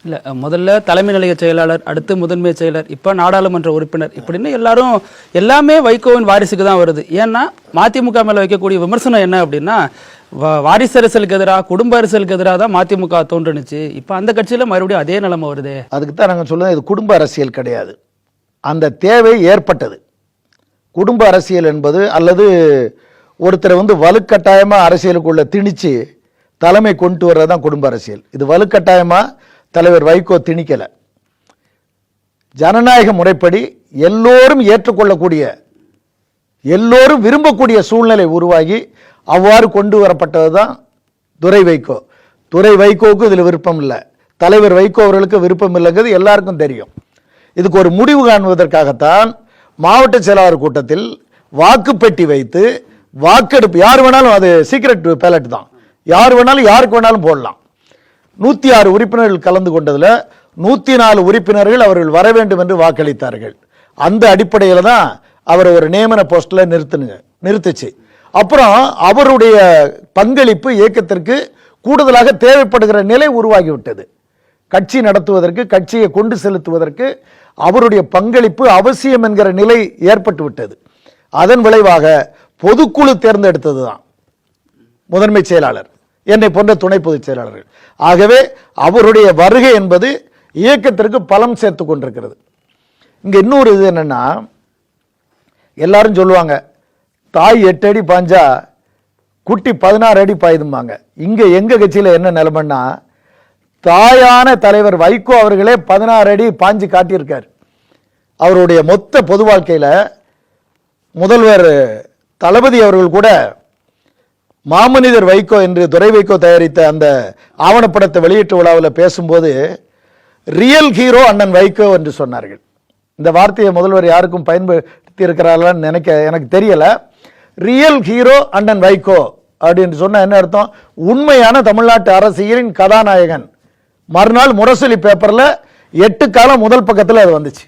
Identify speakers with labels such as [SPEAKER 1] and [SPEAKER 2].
[SPEAKER 1] இல்லை, முதல்ல தலைமை நிலைய செயலாளர், அடுத்து முதன்மை செயலர், இப்போ நாடாளுமன்ற உறுப்பினர், இப்படின்னு எல்லாமே வைகோவின் வாரிசுக்கு தான் வருது. ஏன்னா மதிமுக மேலே வைக்கக்கூடிய விமர்சனம் என்ன அப்படின்னா, வாரிசு அரசியலுக்கு எதிராக, குடும்ப அரசியலுக்கு எதிராக தான் மதிமுக தோன்றுனுச்சு. இப்போ அந்த கட்சியில் மறுபடியும் அதே நிலைமை வருது.
[SPEAKER 2] அதுக்கு தான் நாங்கள் சொல்லுவோம், இது குடும்ப அரசியல் கிடையாது, அந்த தேவை ஏற்பட்டது. குடும்ப அரசியல் என்பது அல்லது ஒருத்தரை வலுக்கட்டாயமாக அரசியலுக்குள்ள திணிச்சு தலைமை கொண்டு வர்றது தான் குடும்ப அரசியல். இது வலுக்கட்டாயமாக தலைவர் வைகோ திணிக்கலை. ஜனநாயக முறைப்படி எல்லோரும் ஏற்றுக்கொள்ளக்கூடிய, எல்லோரும் விரும்பக்கூடிய சூழ்நிலை உருவாகி அவ்வாறு கொண்டு வரப்பட்டது தான் துரை வைகோ. துரை வைகோவுக்கு இதில் விருப்பம் இல்லை, தலைவர் வைகோ அவர்களுக்கு விருப்பம் இல்லைங்கிறது எல்லாருக்கும் தெரியும். இதுக்கு ஒரு முடிவு காணுவதற்காகத்தான் மாவட்ட செயலாளர் கூட்டத்தில் வாக்குப்பெட்டி வைத்து வாக்கெடுப்பு, யார் வேணாலும், அது சீக்ரெட் பேலட் தான், யார் வேணாலும் யாருக்கு வேணாலும் போடலாம். 106 உறுப்பினர்கள் கலந்து கொண்டதில் 104 உறுப்பினர்கள் அவர்கள் வர வேண்டும் என்று வாக்களித்தார்கள். அந்த அடிப்படையில் தான் அவர் ஒரு நியமன போஸ்டில் நிறுத்துச்சு. அப்புறம் அவருடைய பங்களிப்பு இயக்கத்திற்கு கூடுதலாக தேவைப்படுகிற நிலை உருவாகிவிட்டது. கட்சி நடத்துவதற்கு, கட்சியை கொண்டு செலுத்துவதற்கு அவருடைய பங்களிப்பு அவசியம் என்கிற நிலை ஏற்பட்டு விட்டது. அதன் விளைவாக பொதுக்குழு தேர்ந்தெடுத்தது தான் முதன்மை செயலாளர், என்னை போன்ற துணை பொதுச் செயலாளர்கள். ஆகவே அவருடைய வருகை என்பது இயக்கத்திற்கு பலம் சேர்த்து கொண்டிருக்கிறது. இங்க இன்னொரு இது என்னன்னா, எல்லாரும் சொல்லுவாங்க தாய் 8 அடி பாஞ்சா குட்டி 16 அடி பாயுதும்பாங்க. இங்க எங்க கட்சியில என்ன நிலைமைன்னா, தாயான தலைவர் வைகோ அவர்களே 16 அடி பாஞ்சு காட்டியிருக்கார். அவருடைய மொத்த பொது வாழ்க்கையில முதல்வர் தளபதி அவர்கள் கூட மாமனிதர் வைகோ என்று துரை வைகோ தயாரித்த அந்த ஆவணப்படத்தை வெளியீட்டு விழாவில் பேசும்போது ரியல் ஹீரோ அண்ணன் வைகோ என்று சொன்னார்கள். இந்த வார்த்தையை முதல்வர் யாருக்கும் பயன்படுத்தி இருக்கிறார்களான்னு எனக்கு தெரியல. ரியல் ஹீரோ அண்ணன் வைகோ அப்படின்னு சொன்ன என்ன அர்த்தம்? உண்மையான தமிழ்நாட்டு அரசியலின் கதாநாயகன். மறுநாள் முரசொலி பேப்பர்ல 8 காலம் முதல் பக்கத்தில் அது வந்துச்சு.